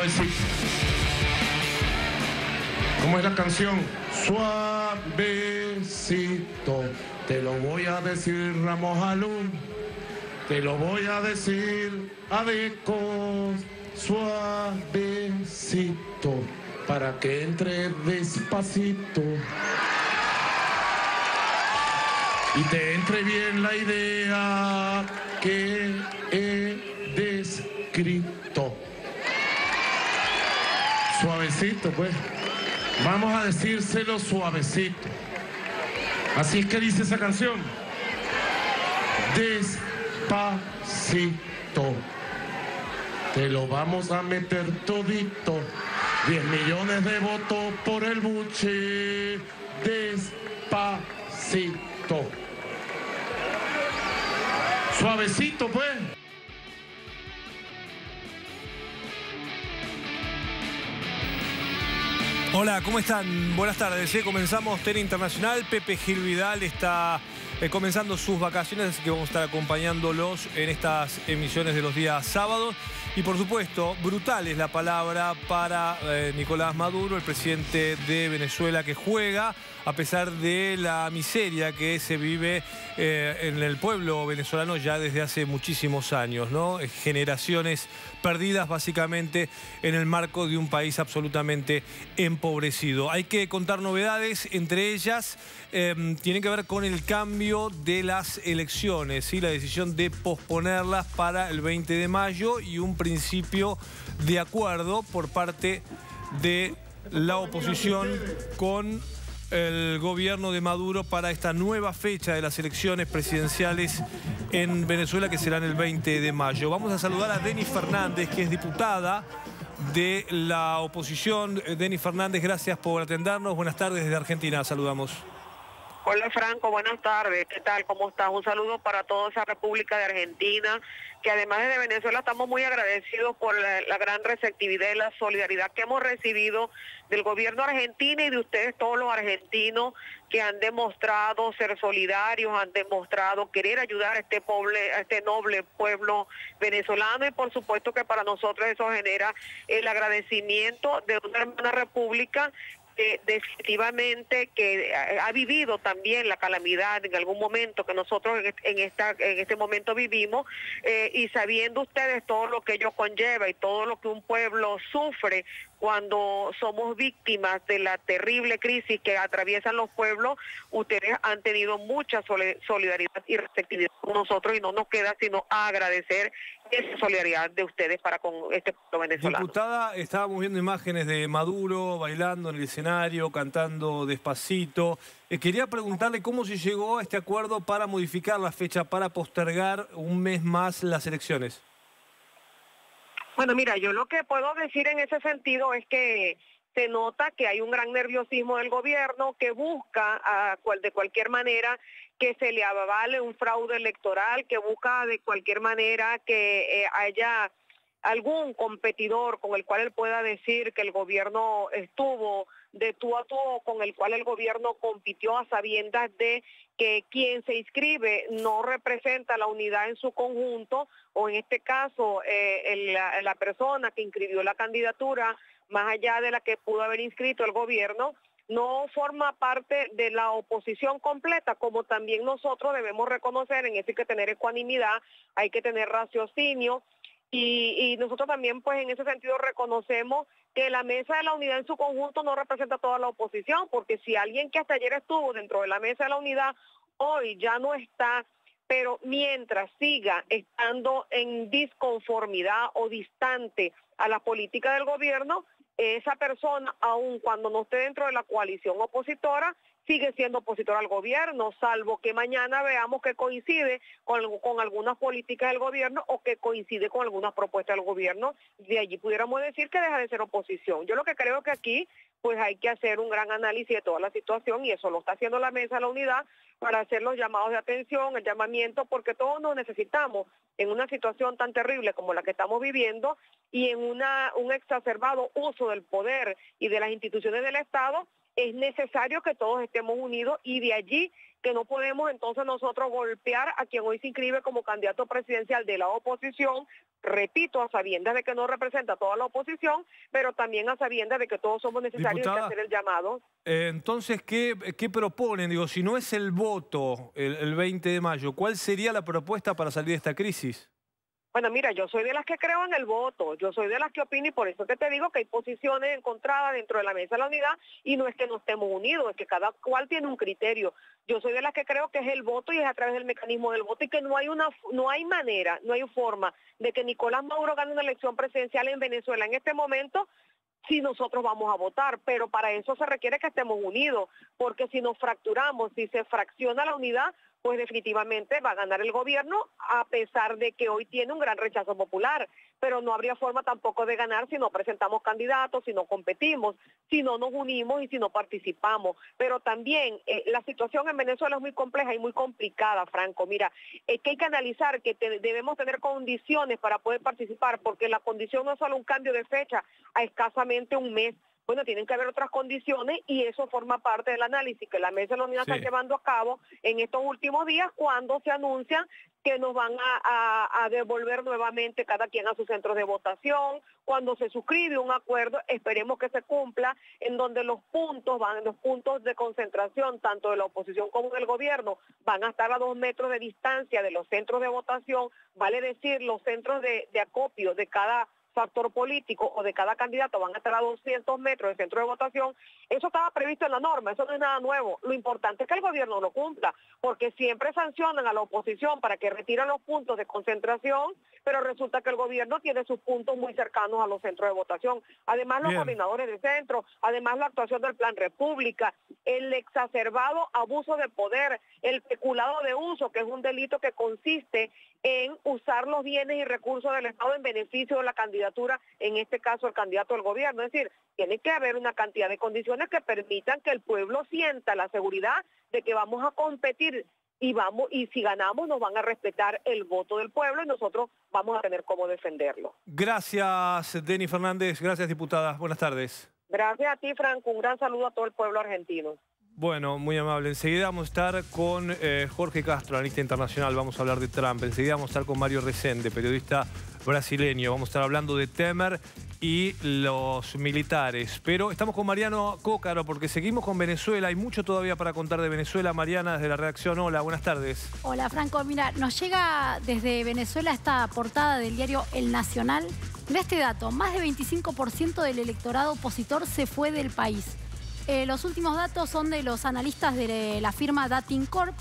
Suavecito. ¿Cómo es la canción? Suavecito, te lo voy a decir Ramos Alum, te lo voy a decir Adecos, suavecito, para que entre despacito y te entre bien la idea que he descrito. Suavecito, pues. Vamos a decírselo suavecito. Así es que dice esa canción. Despacito. Te lo vamos a meter todito. 10 millones de votos por el buche. Despacito. Suavecito, pues. Hola, ¿cómo están? Buenas tardes. Comenzamos TN Internacional. Pepe Gil Vidal está comenzando sus vacaciones, así que vamos a estar acompañándolos en estas emisiones de los días sábados. Y por supuesto, brutal es la palabra para Nicolás Maduro, el presidente de Venezuela, que juega a pesar de la miseria que se vive en el pueblo venezolano ya desde hace muchísimos años, ¿no? Generaciones perdidas básicamente en el marco de un país absolutamente empobrecido. Hay que contar novedades, entre ellas tienen que ver con el cambio de las elecciones, ¿sí? La decisión de posponerlas para el 20 de mayo y un principio de acuerdo por parte de la oposición con el gobierno de Maduro para esta nueva fecha de las elecciones presidenciales en Venezuela, que serán el 20 de mayo. Vamos a saludar a Denny Fernández, que es diputada de la oposición. Denny Fernández, gracias por atendernos. Buenas tardes desde Argentina, saludamos. Hola Franco, buenas tardes. ¿Qué tal? ¿Cómo estás? Un saludo para toda esa República de Argentina, que además de Venezuela estamos muy agradecidos por la gran receptividad y la solidaridad que hemos recibido del gobierno argentino y de ustedes todos los argentinos que han demostrado ser solidarios, han demostrado querer ayudar a este noble pueblo venezolano, y por supuesto que para nosotros eso genera el agradecimiento de una hermana república definitivamente que ha vivido también la calamidad en algún momento que nosotros en este momento vivimos, y sabiendo ustedes todo lo que ello conlleva y todo lo que un pueblo sufre cuando somos víctimas de la terrible crisis que atraviesan los pueblos, ustedes han tenido mucha solidaridad y receptividad con nosotros, y no nos queda sino agradecer esa solidaridad de ustedes para con este pueblo venezolano. Diputada, estábamos viendo imágenes de Maduro bailando en el escenario, cantando despacito. Quería preguntarle cómo se llegó a este acuerdo para modificar la fecha, para postergar un mes más las elecciones. Bueno, mira, yo lo que puedo decir en ese sentido es que se nota que hay un gran nerviosismo del gobierno que busca de cualquier manera que se le avale un fraude electoral, que busca de cualquier manera que haya algún competidor con el cual él pueda decir que el gobierno estuvo de tú a tú, con el cual el gobierno compitió a sabiendas de que quien se inscribe no representa la unidad en su conjunto, o en este caso la persona que inscribió la candidatura, más allá de la que pudo haber inscrito el gobierno, no forma parte de la oposición completa, como también nosotros debemos reconocer. En eso hay que tener ecuanimidad, hay que tener raciocinio, y nosotros también pues en ese sentido reconocemos que la mesa de la unidad en su conjunto no representa a toda la oposición, porque si alguien que hasta ayer estuvo dentro de la mesa de la unidad hoy ya no está, pero mientras siga estando en disconformidad o distante a la política del gobierno, esa persona, aun cuando no esté dentro de la coalición opositora, sigue siendo opositor al gobierno, salvo que mañana veamos que coincide con algunas políticas del gobierno o que coincide con algunas propuestas del gobierno. De allí pudiéramos decir que deja de ser oposición. Yo lo que creo que aquí pues hay que hacer un gran análisis de toda la situación, y eso lo está haciendo la mesa de la unidad para hacer los llamados de atención, el llamamiento, porque todos nos necesitamos en una situación tan terrible como la que estamos viviendo, y en un exacerbado uso del poder y de las instituciones del Estado. es necesario que todos estemos unidos y de allí que no podemos entonces nosotros golpear a quien hoy se inscribe como candidato presidencial de la oposición, repito, a sabiendas de que no representa a toda la oposición, pero también a sabiendas de que todos somos necesarios. Diputada, de hacer el llamado. Entonces, ¿qué proponen? Digo, si no es el voto el 20 de mayo, ¿cuál sería la propuesta para salir de esta crisis? Bueno, mira, yo soy de las que creo en el voto, yo soy de las que opino y por eso que te digo que hay posiciones encontradas dentro de la mesa de la unidad y no es que no estemos unidos, es que cada cual tiene un criterio. Yo soy de las que creo que es el voto y es a través del mecanismo del voto y que no hay manera, no hay forma de que Nicolás Maduro gane una elección presidencial en Venezuela en este momento si nosotros vamos a votar, pero para eso se requiere que estemos unidos, porque si nos fracturamos, si se fracciona la unidad, pues definitivamente va a ganar el gobierno, a pesar de que hoy tiene un gran rechazo popular, pero no habría forma tampoco de ganar si no presentamos candidatos, si no competimos, si no nos unimos y si no participamos. Pero también la situación en Venezuela es muy compleja y muy complicada, Franco. Mira, es que hay que analizar que debemos tener condiciones para poder participar, porque la condición no es solo un cambio de fecha a escasamente un mes. Bueno, tienen que haber otras condiciones y eso forma parte del análisis que la Mesa de la Unidad está llevando a cabo en estos últimos días cuando se anuncian que nos van a devolver nuevamente cada quien a sus centros de votación, cuando se suscribe un acuerdo, esperemos que se cumpla, en donde los puntos de concentración, tanto de la oposición como del gobierno, van a estar a 2 metros de distancia de los centros de votación, vale decir, los centros de acopio de cada factor político o de cada candidato van a estar a 200 metros del centro de votación. Eso estaba previsto en la norma, eso no es nada nuevo. Lo importante es que el gobierno lo cumpla, porque siempre sancionan a la oposición para que retiren los puntos de concentración, pero resulta que el gobierno tiene sus puntos muy cercanos a los centros de votación. Además, los coordinadores de centro, además la actuación del Plan República, el exacerbado abuso de poder, el peculado de uso, que es un delito que consiste en usar los bienes y recursos del Estado en beneficio de la candidatura, en este caso el candidato del gobierno. Es decir, tiene que haber una cantidad de condiciones que permitan que el pueblo sienta la seguridad de que vamos a competir y si ganamos nos van a respetar el voto del pueblo y nosotros vamos a tener cómo defenderlo. Gracias, Denny Fernández. Gracias, diputada. Buenas tardes. Gracias a ti, Franco. Un gran saludo a todo el pueblo argentino. Bueno, muy amable. Enseguida vamos a estar con Jorge Castro, analista internacional. Vamos a hablar de Trump. Enseguida vamos a estar con Mario Resende, periodista brasileño. Vamos a estar hablando de Temer y los militares. Pero estamos con Mariano Cócaro porque seguimos con Venezuela. Hay mucho todavía para contar de Venezuela. Mariana, desde la redacción. Hola, buenas tardes. Hola, Franco. Mira, nos llega desde Venezuela esta portada del diario El Nacional. Mira este dato. Más de 25% del electorado opositor se fue del país. Los últimos datos son de los analistas de la firma Datincorp,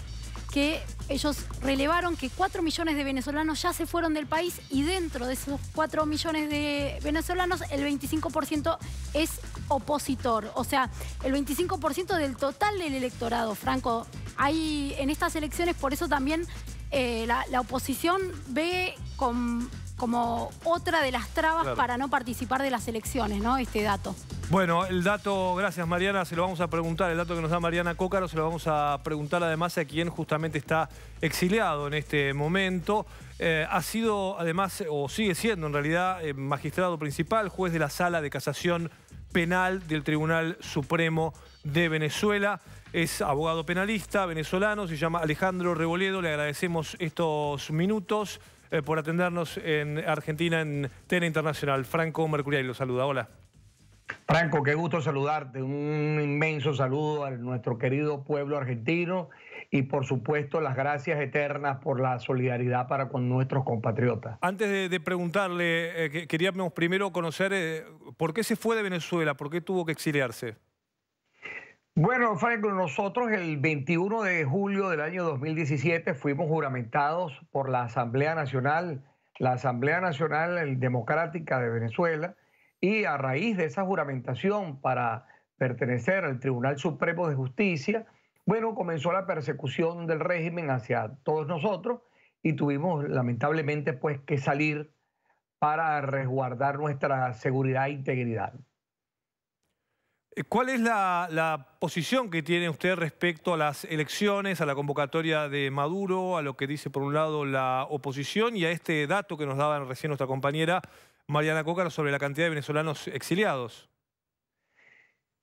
que ellos relevaron que 4 millones de venezolanos ya se fueron del país y dentro de esos 4 millones de venezolanos el 25% es opositor. O sea, el 25% del total del electorado, Franco. Hay en estas elecciones, por eso también la oposición ve como otra de las trabas para no participar de las elecciones, ¿no? Este dato. Bueno, el dato, gracias Mariana, se lo vamos a preguntar, el dato que nos da Mariana Cócaro se lo vamos a preguntar además a quien justamente está exiliado en este momento. Ha sido además, o sigue siendo en realidad, magistrado principal, juez de la Sala de Casación Penal del Tribunal Supremo de Venezuela. Es abogado penalista venezolano, se llama Alejandro Rebolledo. Le agradecemos estos minutos por atendernos en Argentina en TN Internacional. Franco Mercurial lo saluda. Hola. Franco, qué gusto saludarte. Un inmenso saludo a nuestro querido pueblo argentino y por supuesto las gracias eternas por la solidaridad para con nuestros compatriotas. Antes de preguntarle, queríamos primero conocer por qué se fue de Venezuela, por qué tuvo que exiliarse. Bueno, Franco, nosotros el 21 de julio del año 2017 fuimos juramentados por la Asamblea Nacional Democrática de Venezuela, y a raíz de esa juramentación para pertenecer al Tribunal Supremo de Justicia, bueno, comenzó la persecución del régimen hacia todos nosotros y tuvimos lamentablemente pues que salir para resguardar nuestra seguridad e integridad. ¿Cuál es la posición que tiene usted respecto a las elecciones, a la convocatoria de Maduro, a lo que dice por un lado la oposición y a este dato que nos daba recién nuestra compañera Mariana Cócaro sobre la cantidad de venezolanos exiliados?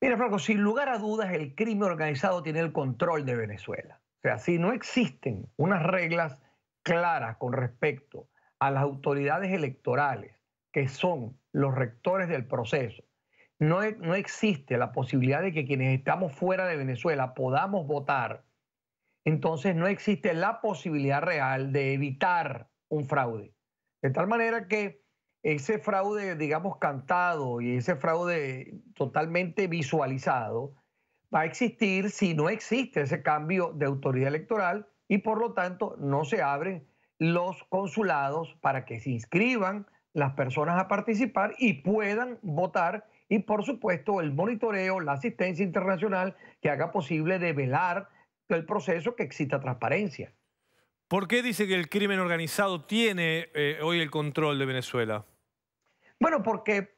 Mira, Franco, sin lugar a dudas el crimen organizado tiene el control de Venezuela. O sea, si no existen unas reglas claras con respecto a las autoridades electorales, que son los rectores del proceso, no existe la posibilidad de que quienes estamos fuera de Venezuela podamos votar, entonces no existe la posibilidad real de evitar un fraude. De tal manera que ese fraude, digamos, cantado y ese fraude totalmente visualizado va a existir si no existe ese cambio de autoridad electoral y por lo tanto no se abren los consulados para que se inscriban las personas a participar y puedan votar, y por supuesto el monitoreo, la asistencia internacional que haga posible develar el proceso, que exista transparencia. ¿Por qué dice que el crimen organizado tiene hoy el control de Venezuela? Bueno, porque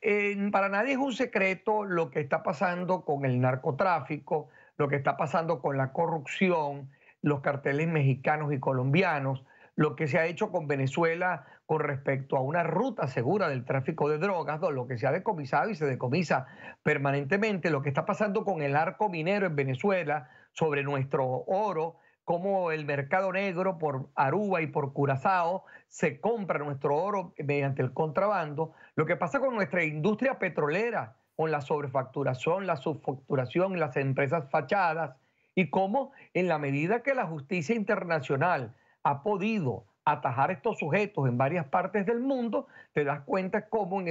para nadie es un secreto lo que está pasando con el narcotráfico, lo que está pasando con la corrupción, los carteles mexicanos y colombianos, lo que se ha hecho con Venezuela con respecto a una ruta segura del tráfico de drogas, lo que se ha decomisado y se decomisa permanentemente, lo que está pasando con el arco minero en Venezuela sobre nuestro oro, como el mercado negro por Aruba y por Curazao se compra nuestro oro mediante el contrabando, lo que pasa con nuestra industria petrolera, con la sobrefacturación, la subfacturación, las empresas fachadas, y cómo en la medida que la justicia internacional ha podido atajar estos sujetos en varias partes del mundo, te das cuenta cómo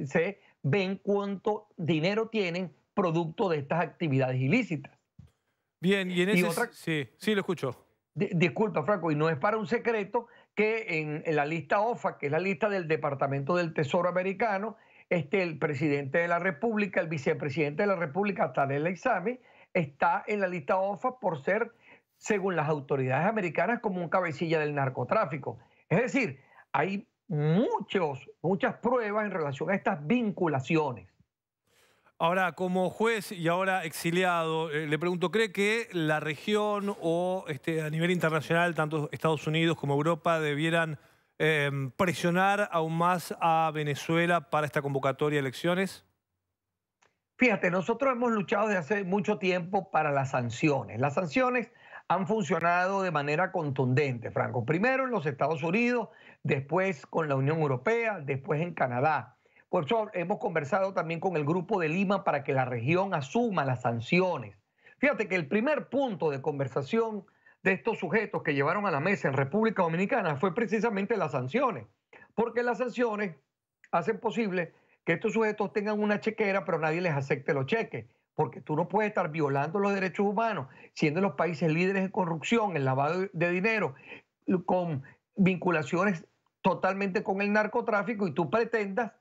se ven cuánto dinero tienen producto de estas actividades ilícitas. Bien, y en ese... Sí, lo escucho. Disculpa, Franco, y no es para un secreto que en la lista OFAC, que es la lista del Departamento del Tesoro americano, el presidente de la República, el vicepresidente de la República, Tarek El-Aissami, está en la lista OFAC por ser, según las autoridades americanas, como un cabecilla del narcotráfico. Es decir, hay muchas pruebas en relación a estas vinculaciones. Ahora, como juez y ahora exiliado, le pregunto, ¿cree que la región o a nivel internacional, tanto Estados Unidos como Europa, debieran presionar aún más a Venezuela para esta convocatoria de elecciones? Fíjate, nosotros hemos luchado desde hace mucho tiempo para las sanciones. Las sanciones han funcionado de manera contundente, Franco. Primero en los Estados Unidos, después con la Unión Europea, después en Canadá. Por eso hemos conversado también con el Grupo de Lima para que la región asuma las sanciones. Fíjate que el primer punto de conversación de estos sujetos que llevaron a la mesa en República Dominicana fue precisamente las sanciones, porque las sanciones hacen posible que estos sujetos tengan una chequera, pero nadie les acepte los cheques, porque tú no puedes estar violando los derechos humanos, siendo los países líderes en corrupción, en lavado de dinero, con vinculaciones totalmente con el narcotráfico, y tú pretendas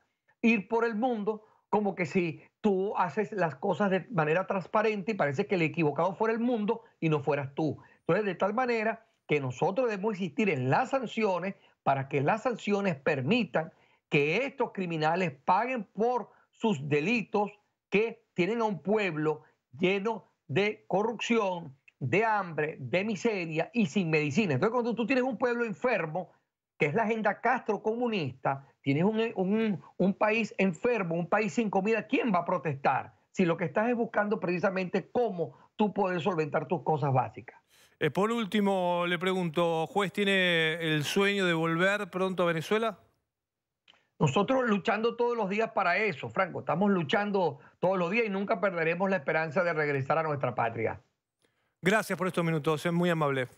ir por el mundo como que si tú haces las cosas de manera transparente y parece que el equivocado fuera el mundo y no fueras tú. Entonces, de tal manera que nosotros debemos insistir en las sanciones para que las sanciones permitan que estos criminales paguen por sus delitos, que tienen a un pueblo lleno de corrupción, de hambre, de miseria y sin medicina. Entonces, cuando tú tienes un pueblo enfermo, que es la agenda castrocomunista, tienes un país enfermo, un país sin comida, ¿quién va a protestar? Si lo que estás es buscando precisamente cómo tú puedes solventar tus cosas básicas. Por último, le pregunto, ¿juez tiene el sueño de volver pronto a Venezuela? Nosotros luchando todos los días para eso, Franco. Estamos luchando todos los días y nunca perderemos la esperanza de regresar a nuestra patria. Gracias por estos minutos, es muy amable.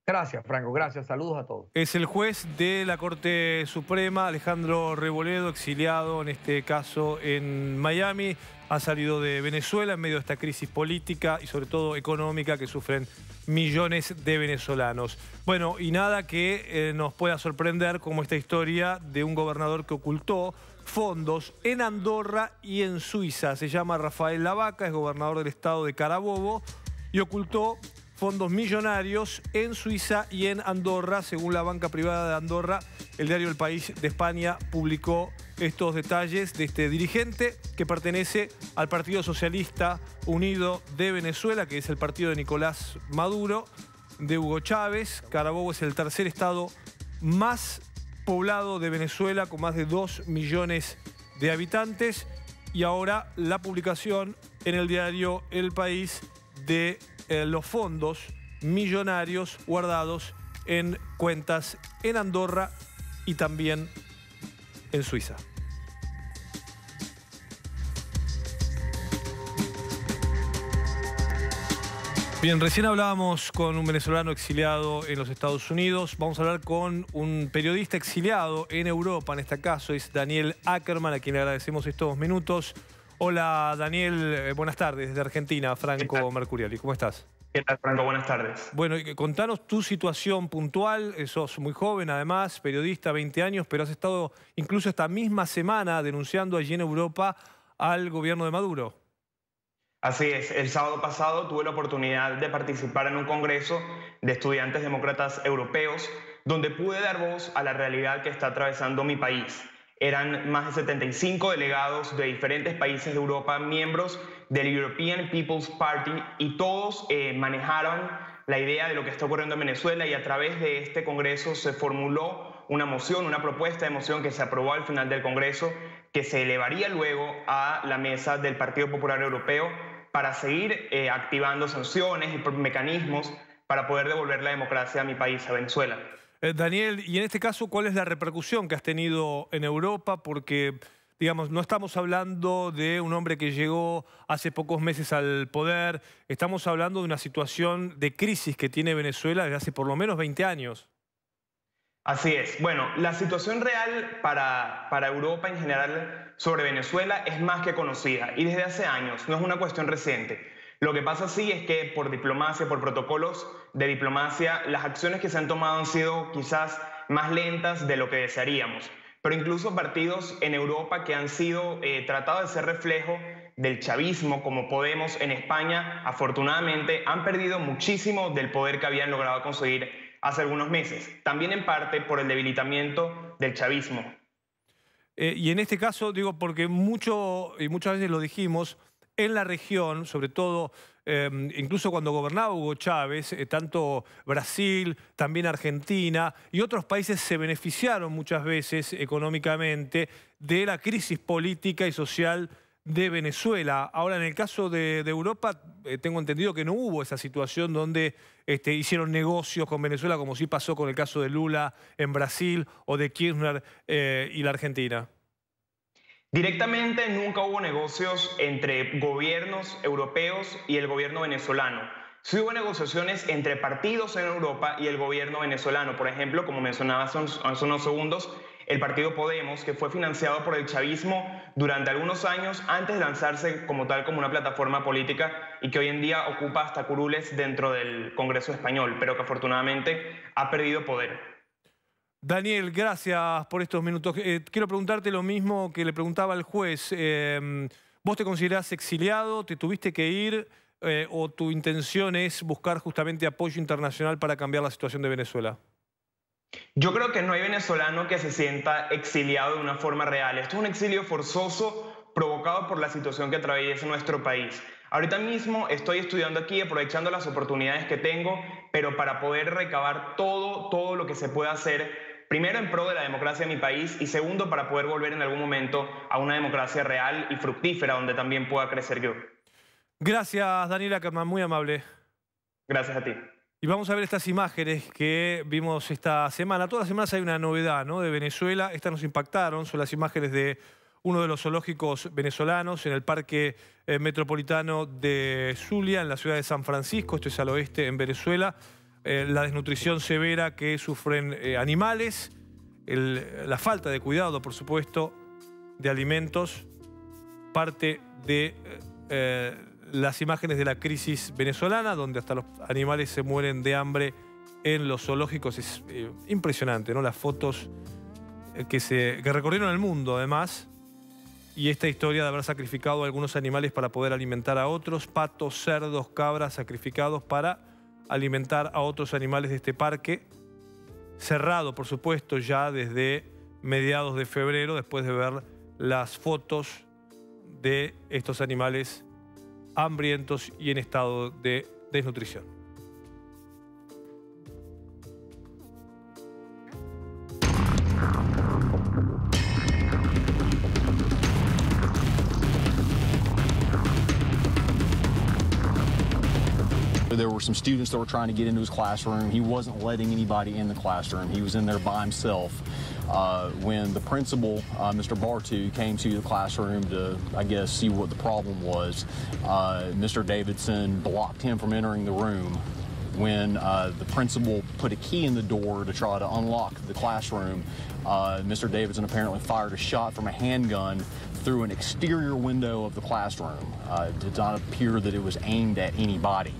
Gracias, Franco. Gracias. Saludos a todos. Es el juez de la Corte Suprema, Alejandro Reboledo, exiliado en este caso en Miami. Ha salido de Venezuela en medio de esta crisis política y sobre todo económica que sufren millones de venezolanos. Bueno, y nada que nos pueda sorprender como esta historia de un gobernador que ocultó fondos en Andorra y en Suiza. Se llama Rafael Lavaca, es gobernador del estado de Carabobo y ocultó fondos millonarios en Suiza y en Andorra. Según la banca privada de Andorra, el diario El País de España publicó estos detalles de este dirigente que pertenece al Partido Socialista Unido de Venezuela, que es el partido de Nicolás Maduro, de Hugo Chávez. Carabobo es el tercer estado más poblado de Venezuela, con más de 2 millones de habitantes. Y ahora la publicación en el diario El País de los fondos millonarios guardados en cuentas en Andorra y también en Suiza. Bien, recién hablábamos con un venezolano exiliado en los Estados Unidos. Vamos a hablar con un periodista exiliado en Europa, en este caso es Daniel Ackerman, a quien le agradecemos estos minutos. Hola Daniel, buenas tardes, desde Argentina, Franco Mercuriali. ¿Cómo estás? ¿Qué tal, Franco? Buenas tardes. Bueno, contanos tu situación puntual. Sos muy joven, además, periodista, 20 años, pero has estado incluso esta misma semana denunciando allí en Europa al gobierno de Maduro. Así es, el sábado pasado tuve la oportunidad de participar en un congreso de estudiantes demócratas europeos donde pude dar voz a la realidad que está atravesando mi país. Eran más de 75 delegados de diferentes países de Europa, miembros del European People's Party, y todos manejaron la idea de lo que está ocurriendo en Venezuela, y a través de este congreso se formuló una moción, una propuesta de moción que se aprobó al final del congreso, que se elevaría luego a la mesa del Partido Popular Europeo para seguir activando sanciones y mecanismos para poder devolver la democracia a mi país, a Venezuela. Daniel, y en este caso, ¿cuál es la repercusión que has tenido en Europa? Porque, digamos, no estamos hablando de un hombre que llegó hace pocos meses al poder, estamos hablando de una situación de crisis que tiene Venezuela desde hace por lo menos 20 años. Así es. Bueno, la situación real para Europa en general sobre Venezuela es más que conocida y desde hace años, no es una cuestión reciente. Lo que pasa sí es que por diplomacia, por protocolos de diplomacia, las acciones que se han tomado han sido quizás más lentas de lo que desearíamos. Pero incluso partidos en Europa que han sido tratados de ser reflejo del chavismo, como Podemos en España, afortunadamente han perdido muchísimo del poder que habían logrado conseguir hace algunos meses, también en parte por el debilitamiento del chavismo. Y en este caso, digo, porque muchas veces lo dijimos, en la región, sobre todo, incluso cuando gobernaba Hugo Chávez, tanto Brasil, también Argentina y otros países se beneficiaron muchas veces económicamente de la crisis política y social de Venezuela. Ahora, en el caso de Europa, tengo entendido que no hubo esa situación donde hicieron negocios con Venezuela, como sí pasó con el caso de Lula en Brasil o de Kirchner y la Argentina. Directamente nunca hubo negocios entre gobiernos europeos y el gobierno venezolano. Sí hubo negociaciones entre partidos en Europa y el gobierno venezolano. Por ejemplo, como mencionaba hace unos segundos, el partido Podemos, que fue financiado por el chavismo durante algunos años antes de lanzarse como tal como una plataforma política y que hoy en día ocupa hasta curules dentro del Congreso español, pero que afortunadamente ha perdido poder. Daniel, gracias por estos minutos. Quiero preguntarte lo mismo que le preguntaba al juez. ¿Vos te considerás exiliado? ¿Te tuviste que ir? ¿O tu intención es buscar justamente apoyo internacional para cambiar la situación de Venezuela? Yo creo que no hay venezolano que se sienta exiliado de una forma real. Esto es un exilio forzoso provocado por la situación que atraviesa nuestro país. Ahorita mismo estoy estudiando aquí, aprovechando las oportunidades que tengo, pero para poder recabar todo lo que se pueda hacer, primero en pro de la democracia de mi país y segundo para poder volver en algún momento a una democracia real y fructífera donde también pueda crecer yo. Gracias, Daniel Ackerman, muy amable. Gracias a ti. Y vamos a ver estas imágenes que vimos esta semana. Todas las semanas hay una novedad, ¿no?, de Venezuela. Estas nos impactaron, son las imágenes de uno de los zoológicos venezolanos en el Parque Metropolitano de Zulia, en la ciudad de San Francisco. Esto es al oeste, en Venezuela. La desnutrición severa que sufren animales, la falta de cuidado, por supuesto, de alimentos, parte de las imágenes de la crisis venezolana, donde hasta los animales se mueren de hambre en los zoológicos. Es impresionante, ¿no?, las fotos que recorrieron el mundo, además, y esta historia de haber sacrificado a algunos animales para poder alimentar a otros, patos, cerdos, cabras sacrificados para alimentar a otros animales de este parque, cerrado, por supuesto, ya desde mediados de febrero, después de ver las fotos de estos animales hambrientos y en estado de desnutrición. There were some students that were trying to get into his classroom. He wasn't letting anybody in the classroom. He was in there by himself. When the principal, Mr. Bartu, came to the classroom to, I guess, see what the problem was, Mr. Davidson blocked him from entering the room. When the principal put a key in the door to try to unlock the classroom, Mr. Davidson apparently fired a shot from a handgun through an exterior window of the classroom. It did not appear that it was aimed at anybody.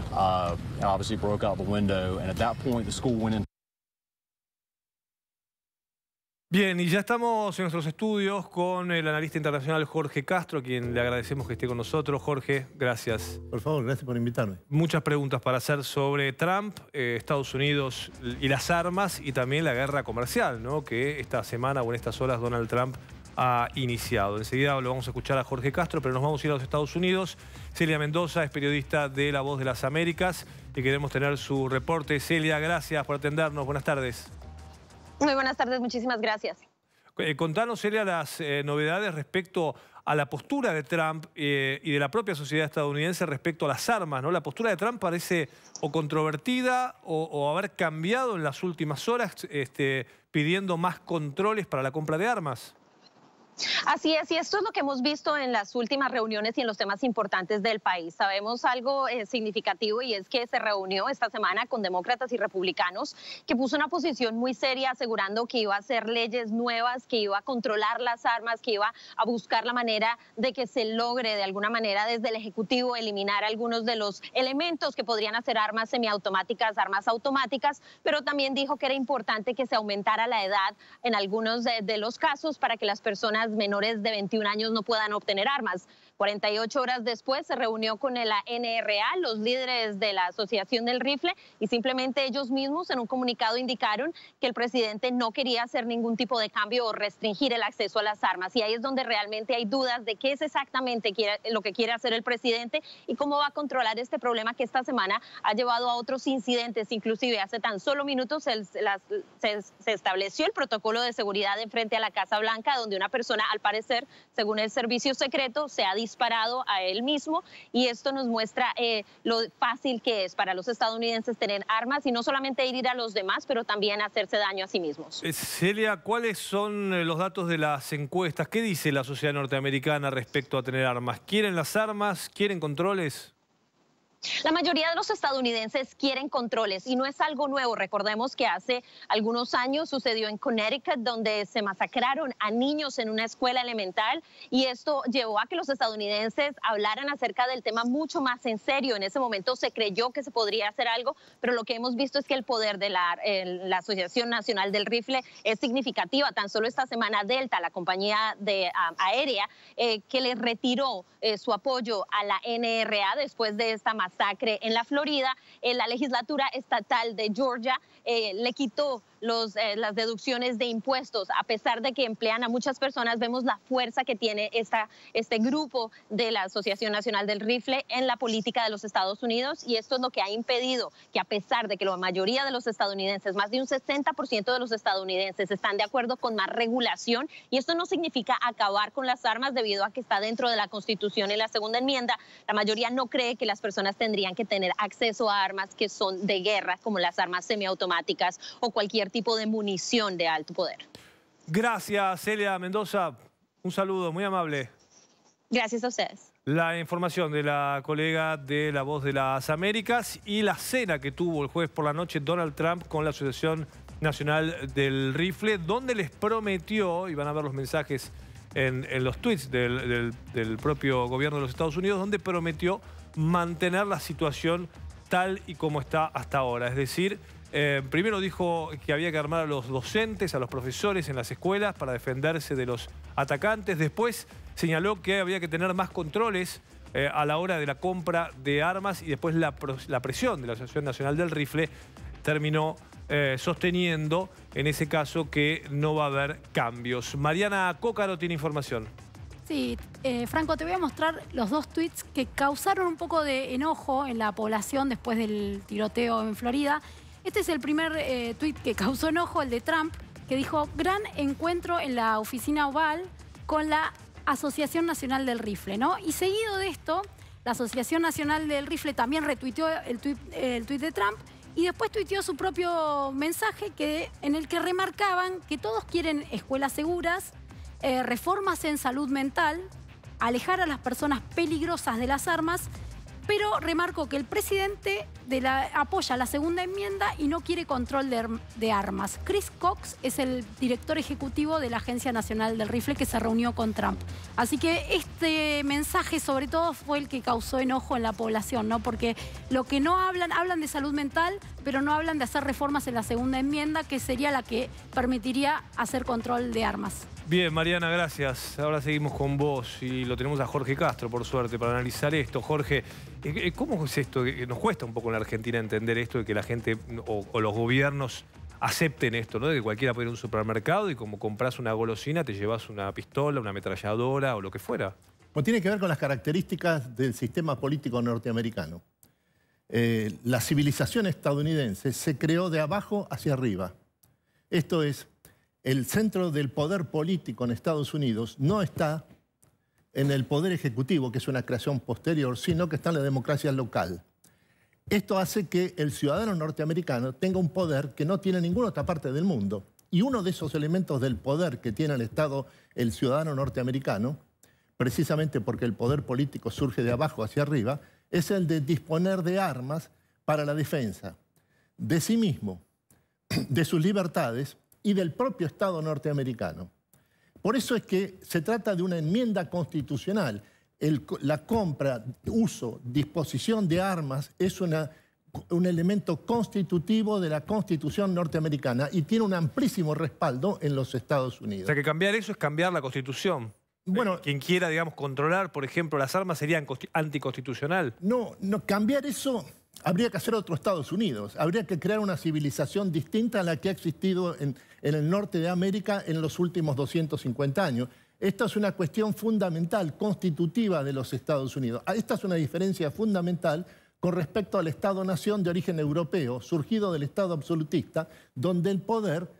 It obviously broke out the window, and at that point the school went in. Bien, y ya estamos en nuestros estudios con el analista internacional Jorge Castro, a quien le agradecemos que esté con nosotros. Jorge, gracias. Por favor, gracias por invitarme. Muchas preguntas para hacer sobre Trump, Estados Unidos y las armas, y también la guerra comercial, ¿no?, que esta semana o en estas horas Donald Trump ha iniciado. Enseguida lo vamos a escuchar a Jorge Castro, pero nos vamos a ir a los Estados Unidos. Celia Mendoza es periodista de La Voz de las Américas y queremos tener su reporte. Celia, gracias por atendernos. Buenas tardes. Muy buenas tardes, muchísimas gracias. Contanos, Celia, las novedades respecto a la postura de Trump y de la propia sociedad estadounidense respecto a las armas, ¿no? La postura de Trump parece o controvertida o haber cambiado en las últimas horas, pidiendo más controles para la compra de armas. Así es, y esto es lo que hemos visto en las últimas reuniones y en los temas importantes del país. Sabemos algo significativo, y es que se reunió esta semana con demócratas y republicanos, que puso una posición muy seria asegurando que iba a hacer leyes nuevas, que iba a controlar las armas, que iba a buscar la manera de que se logre de alguna manera desde el Ejecutivo eliminar algunos de los elementos que podrían hacer armas semiautomáticas, armas automáticas, pero también dijo que era importante que se aumentara la edad en algunos de los casos para que las personas menores de 21 años no puedan obtener armas. 48 horas después se reunió con la NRA, los líderes de la Asociación del Rifle, y simplemente ellos mismos en un comunicado indicaron que el presidente no quería hacer ningún tipo de cambio o restringir el acceso a las armas. Y ahí es donde realmente hay dudas de qué es exactamente lo que quiere hacer el presidente y cómo va a controlar este problema que esta semana ha llevado a otros incidentes. Inclusive hace tan solo minutos se estableció el protocolo de seguridad en frente a la Casa Blanca, donde una persona, al parecer, según el servicio secreto, se ha disparado a él mismo, y esto nos muestra lo fácil que es para los estadounidenses tener armas y no solamente ir a los demás, pero también hacerse daño a sí mismos. Celia, ¿cuáles son los datos de las encuestas? ¿Qué dice la sociedad norteamericana respecto a tener armas? ¿Quieren las armas? ¿Quieren controles? La mayoría de los estadounidenses quieren controles, y no es algo nuevo. Recordemos que hace algunos años sucedió en Connecticut, donde se masacraron a niños en una escuela elemental, y esto llevó a que los estadounidenses hablaran acerca del tema mucho más en serio. En ese momento se creyó que se podría hacer algo, pero lo que hemos visto es que el poder de la Asociación Nacional del Rifle es significativa. Tan solo esta semana Delta, la compañía aérea, que le retiró su apoyo a la NRA después de esta masacre en la Florida, la legislatura estatal de Georgia le quitó las deducciones de impuestos. A pesar de que emplean a muchas personas, vemos la fuerza que tiene este grupo de la Asociación Nacional del Rifle en la política de los Estados Unidos, y esto es lo que ha impedido que, a pesar de que la mayoría de los estadounidenses, más de un 60% de los estadounidenses, están de acuerdo con más regulación, y esto no significa acabar con las armas debido a que está dentro de la Constitución y la Segunda Enmienda, la mayoría no cree que las personas tendrían que tener acceso a armas que son de guerra, como las armas semiautomáticas o cualquier tipo de munición de alto poder. Gracias, Celia Mendoza. Un saludo, muy amable. Gracias a ustedes. La información de la colega de La Voz de las Américas y la cena que tuvo el jueves por la noche Donald Trump con la Asociación Nacional del Rifle, donde les prometió, y van a ver los mensajes en los tweets del propio gobierno de los Estados Unidos, donde prometió mantener la situación tal y como está hasta ahora. Es decir, primero dijo que había que armar a los docentes, a los profesores en las escuelas para defenderse de los atacantes. Después señaló que había que tener más controles a la hora de la compra de armas, y después la presión de la Asociación Nacional del Rifle terminó sosteniendo en ese caso que no va a haber cambios. Mariana Cócaro tiene información. Sí, Franco, te voy a mostrar los dos tweets que causaron un poco de enojo en la población después del tiroteo en Florida. Este es el primer tweet que causó enojo, el de Trump, que dijo: gran encuentro en la oficina Oval con la Asociación Nacional del Rifle, ¿no? Y seguido de esto, La Asociación Nacional del Rifle también retuiteó el tuit de Trump y después tuiteó su propio mensaje en el que remarcaban que todos quieren escuelas seguras, reformas en salud mental, alejar a las personas peligrosas de las armas, pero remarcó que el presidente apoya la segunda enmienda y no quiere control de armas. Chris Cox es el director ejecutivo de la Agencia Nacional del Rifle que se reunió con Trump. Así que este mensaje sobre todo fue el que causó enojo en la población, ¿no? Porque lo que no hablan de salud mental, pero no hablan de hacer reformas en la segunda enmienda, que sería la que permitiría hacer control de armas. Bien, Mariana, gracias. Ahora seguimos con vos y lo tenemos a Jorge Castro, por suerte, para analizar esto. Jorge, ¿cómo es esto? Nos cuesta un poco en la Argentina entender esto de que la gente o los gobiernos acepten esto, ¿no? De que cualquiera puede ir a un supermercado y como compras una golosina te llevas una pistola, una ametralladora o lo que fuera. Pues tiene que ver con las características del sistema político norteamericano. La civilización estadounidense se creó de abajo hacia arriba. Esto es, el centro del poder político en Estados Unidos no está en el poder ejecutivo, que es una creación posterior, sino que está en la democracia local. Esto hace que el ciudadano norteamericano tenga un poder que no tiene ninguna otra parte del mundo. Y uno de esos elementos del poder que tiene el ciudadano norteamericano, precisamente porque el poder político surge de abajo hacia arriba, es el de disponer de armas para la defensa de sí mismo, de sus libertades y del propio Estado norteamericano. Por eso es que se trata de una enmienda constitucional. La compra, uso, disposición de armas es un elemento constitutivo de la Constitución norteamericana y tiene un amplísimo respaldo en los Estados Unidos. O sea que cambiar eso es cambiar la Constitución. Bueno, quien quiera, digamos, controlar, por ejemplo, las armas sería anticonstitucional. No, cambiar eso habría que hacer otro Estados Unidos. Habría que crear una civilización distinta a la que ha existido en el norte de América en los últimos 250 años. Esta es una cuestión fundamental, constitutiva de los Estados Unidos. Esta es una diferencia fundamental con respecto al Estado-nación de origen europeo, surgido del Estado absolutista, donde el poder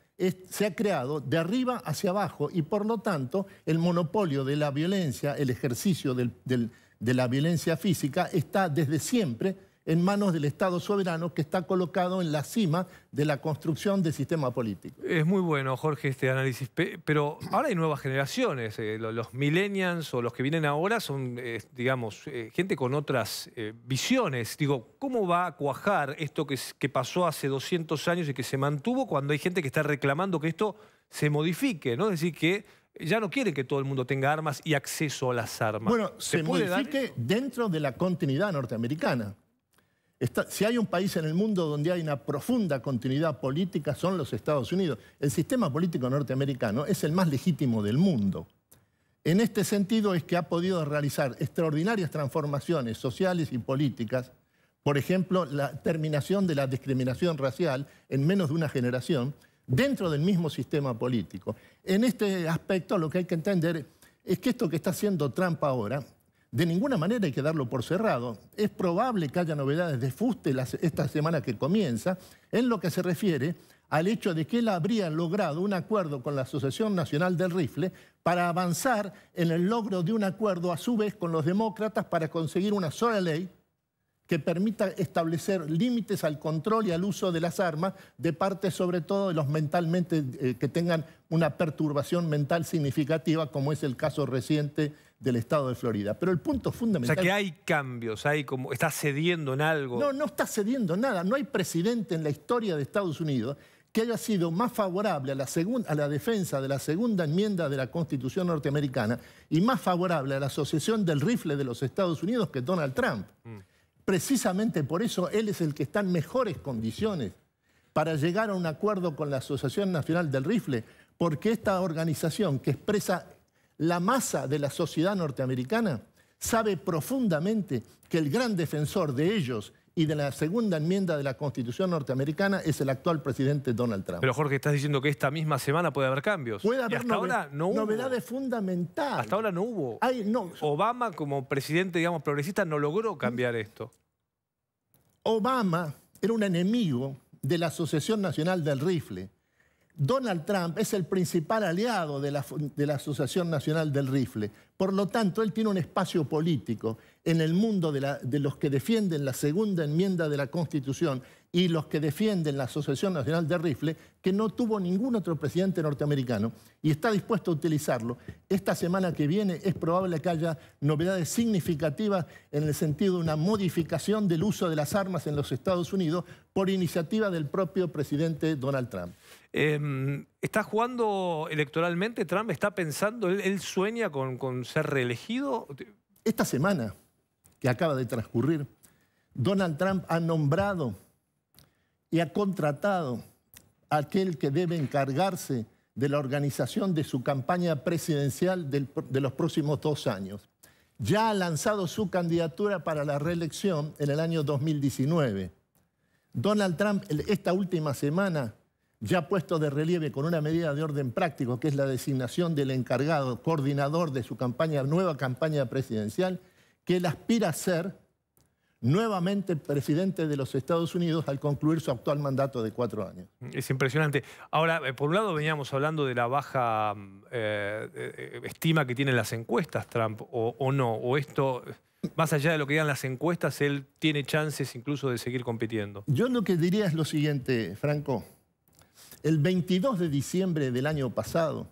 se ha creado de arriba hacia abajo y por lo tanto el monopolio de la violencia, el ejercicio de la violencia física está desde siempre en manos del Estado soberano que está colocado en la cima de la construcción del sistema político. Es muy bueno, Jorge, este análisis, pero ahora hay nuevas generaciones. Los millennials o los que vienen ahora son, digamos, gente con otras visiones. Digo, ¿cómo va a cuajar esto que pasó hace 200 años y que se mantuvo cuando hay gente que está reclamando que esto se modifique, ¿no? Es decir, que ya no quiere que todo el mundo tenga armas y acceso a las armas. Bueno, se modifique dentro de la continuidad norteamericana. Si hay un país en el mundo donde hay una profunda continuidad política, son los Estados Unidos. El sistema político norteamericano es el más legítimo del mundo. En este sentido es que ha podido realizar extraordinarias transformaciones sociales y políticas. Por ejemplo, la terminación de la discriminación racial en menos de una generación dentro del mismo sistema político. En este aspecto lo que hay que entender es que esto que está haciendo Trump ahora, de ninguna manera hay que darlo por cerrado. Es probable que haya novedades de fuste esta semana que comienza en lo que se refiere al hecho de que él habría logrado un acuerdo con la Asociación Nacional del Rifle para avanzar en el logro de un acuerdo a su vez con los demócratas para conseguir una sola ley que permita establecer límites al control y al uso de las armas de parte sobre todo de los mentalmente que tengan una perturbación mental significativa, como es el caso reciente del estado de Florida. Pero el punto fundamental... O sea que hay cambios, está cediendo en algo. No está cediendo en nada. No hay presidente en la historia de Estados Unidos que haya sido más favorable a la defensa de la segunda enmienda de la Constitución norteamericana y más favorable a la Asociación del Rifle de los Estados Unidos que Donald Trump. Precisamente por eso él es el que está en mejores condiciones para llegar a un acuerdo con la Asociación Nacional del Rifle, porque esta organización que expresa la masa de la sociedad norteamericana sabe profundamente que el gran defensor de ellos y de la segunda enmienda de la Constitución norteamericana es el actual presidente Donald Trump. Pero Jorge, estás diciendo que esta misma semana puede haber cambios. Puede haber novedades fundamentales. Hasta ahora no hubo. Obama, como presidente, digamos, progresista, no logró cambiar esto. Obama era un enemigo de la Asociación Nacional del Rifle. Donald Trump es el principal aliado de la Asociación Nacional del Rifle. Por lo tanto, él tiene un espacio político en el mundo de los que defienden la segunda enmienda de la Constitución y los que defienden la Asociación Nacional de Rifle, que no tuvo ningún otro presidente norteamericano y está dispuesto a utilizarlo. Esta semana que viene es probable que haya novedades significativas en el sentido de una modificación del uso de las armas en los Estados Unidos por iniciativa del propio presidente Donald Trump. ¿Está jugando electoralmente Trump? ¿Está pensando, él sueña con ser reelegido? Esta semana que acaba de transcurrir, Donald Trump ha nombrado y ha contratado a aquel que debe encargarse de la organización de su campaña presidencial de los próximos 2 años. Ya ha lanzado su candidatura para la reelección en el año 2019. Donald Trump, esta última semana, ya ha puesto de relieve con una medida de orden práctico, que es la designación del encargado, coordinador de su nueva campaña presidencial, que él aspira a ser nuevamente presidente de los Estados Unidos al concluir su actual mandato de 4 años. Es impresionante. Ahora, por un lado veníamos hablando de la baja estima que tienen las encuestas Trump, o no, o esto, más allá de lo que digan las encuestas, él tiene chances incluso de seguir compitiendo. Yo lo que diría es lo siguiente, Franco. El 22 de diciembre del año pasado,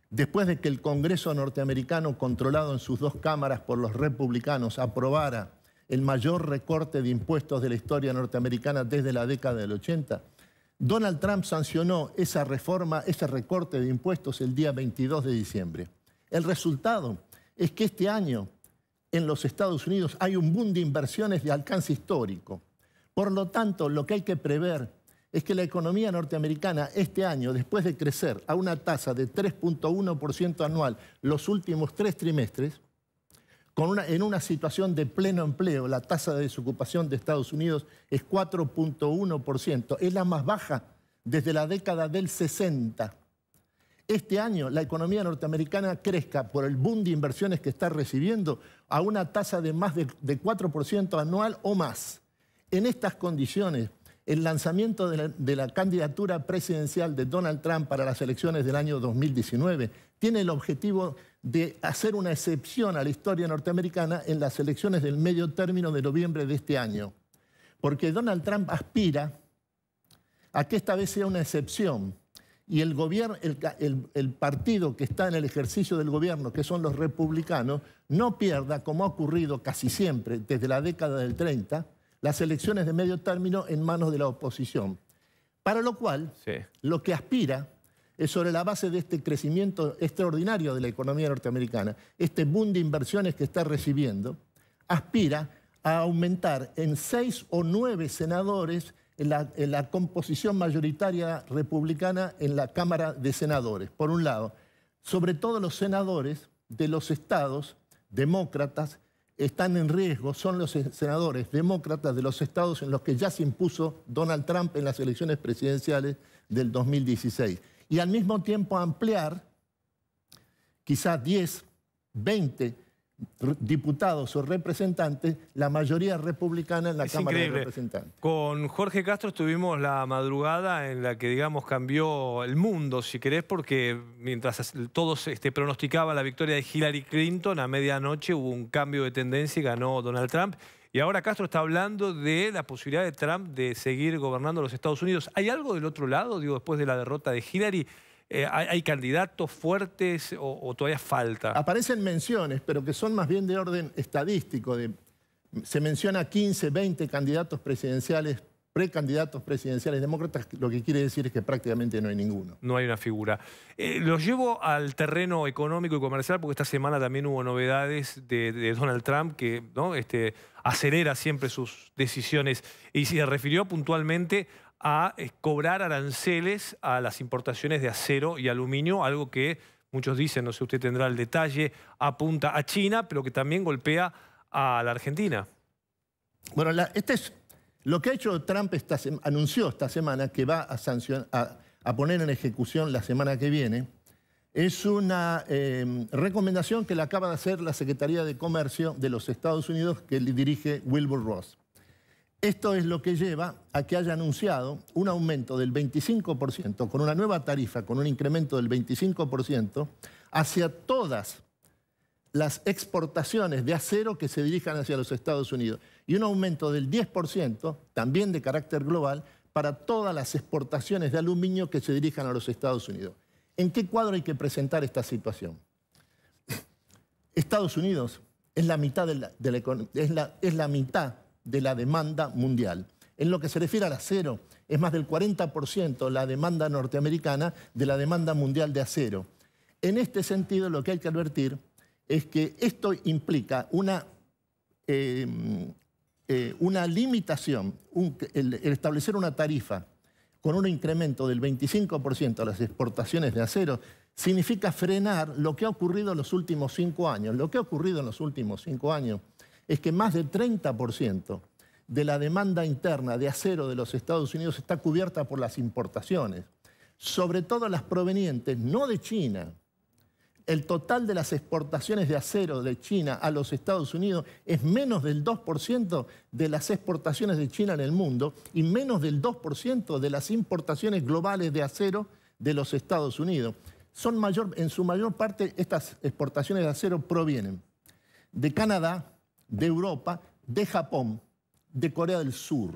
después de que el Congreso norteamericano, controlado en sus 2 cámaras por los republicanos, aprobara el mayor recorte de impuestos de la historia norteamericana desde la década del 80, Donald Trump sancionó esa reforma, ese recorte de impuestos el día 22 de diciembre. El resultado es que este año en los Estados Unidos hay un boom de inversiones de alcance histórico. Por lo tanto, lo que hay que prever es que la economía norteamericana este año, después de crecer a una tasa de 3.1% anual los últimos 3 trimestres, en una situación de pleno empleo, la tasa de desocupación de Estados Unidos es 4.1%, es la más baja desde la década del 60. Este año la economía norteamericana crezca por el boom de inversiones que está recibiendo a una tasa de más de 4% anual o más. En estas condiciones, el lanzamiento de la candidatura presidencial de Donald Trump para las elecciones del año 2019 tiene el objetivo de hacer una excepción a la historia norteamericana en las elecciones del medio término de noviembre de este año. Porque Donald Trump aspira a que esta vez sea una excepción y el gobierno, el partido que está en el ejercicio del gobierno, que son los republicanos, no pierda, como ha ocurrido casi siempre desde la década del 30, las elecciones de medio término en manos de la oposición. Para lo cual, lo que aspira es, sobre la base de este crecimiento extraordinario de la economía norteamericana, este boom de inversiones que está recibiendo, aspira a aumentar en 6 o 9 senadores en la composición mayoritaria republicana en la Cámara de Senadores. Por un lado, sobre todo los senadores de los estados demócratas están en riesgo, son los senadores demócratas de los estados en los que ya se impuso Donald Trump en las elecciones presidenciales del 2016. Y al mismo tiempo ampliar quizás 10, 20 diputados o representantes, la mayoría republicana en la Cámara de Representantes. Con Jorge Castro estuvimos la madrugada en la que, digamos, cambió el mundo, si querés, porque mientras todos pronosticaban la victoria de Hillary Clinton, a medianoche hubo un cambio de tendencia y ganó Donald Trump. Y ahora Castro está hablando de la posibilidad de Trump de seguir gobernando los Estados Unidos. ¿Hay algo del otro lado, digo, después de la derrota de Hillary? ¿Hay candidatos fuertes o todavía falta? Aparecen menciones, pero que son más bien de orden estadístico. Se menciona 15, 20 candidatos presidenciales, precandidatos presidenciales demócratas, lo que quiere decir es que prácticamente no hay ninguno. No hay una figura. Los llevo al terreno económico y comercial porque esta semana también hubo novedades de Donald Trump que, ¿no? Acelera siempre sus decisiones y se refirió puntualmente a cobrar aranceles a las importaciones de acero y aluminio, algo que muchos dicen, no sé, usted tendrá el detalle, apunta a China, pero que también golpea a la Argentina. Bueno, lo que ha hecho Trump anunció esta semana que va a poner en ejecución la semana que viene, es una recomendación que le acaba de hacer la Secretaría de Comercio de los Estados Unidos, que le dirige Wilbur Ross. Esto es lo que lleva a que haya anunciado un aumento del 25%, con una nueva tarifa, con un incremento del 25%, hacia todas las exportaciones de acero que se dirijan hacia los Estados Unidos y un aumento del 10%, también de carácter global, para todas las exportaciones de aluminio que se dirijan a los Estados Unidos. ¿En qué cuadro hay que presentar esta situación? Estados Unidos es la mitad es la mitad de la demanda mundial. En lo que se refiere al acero, es más del 40% la demanda norteamericana de la demanda mundial de acero. En este sentido, lo que hay que advertir es que esto implica una limitación, el establecer una tarifa con un incremento del 25% a las exportaciones de acero, significa frenar lo que ha ocurrido en los últimos 5 años. Lo que ha ocurrido en los últimos 5 años es que más del 30% de la demanda interna de acero de los Estados Unidos está cubierta por las importaciones, sobre todo las provenientes no de China. El total de las exportaciones de acero de China a los Estados Unidos es menos del 2% de las exportaciones de China en el mundo y menos del 2% de las importaciones globales de acero de los Estados Unidos. En su mayor parte, estas exportaciones de acero provienen de Canadá, de Europa, de Japón, de Corea del Sur.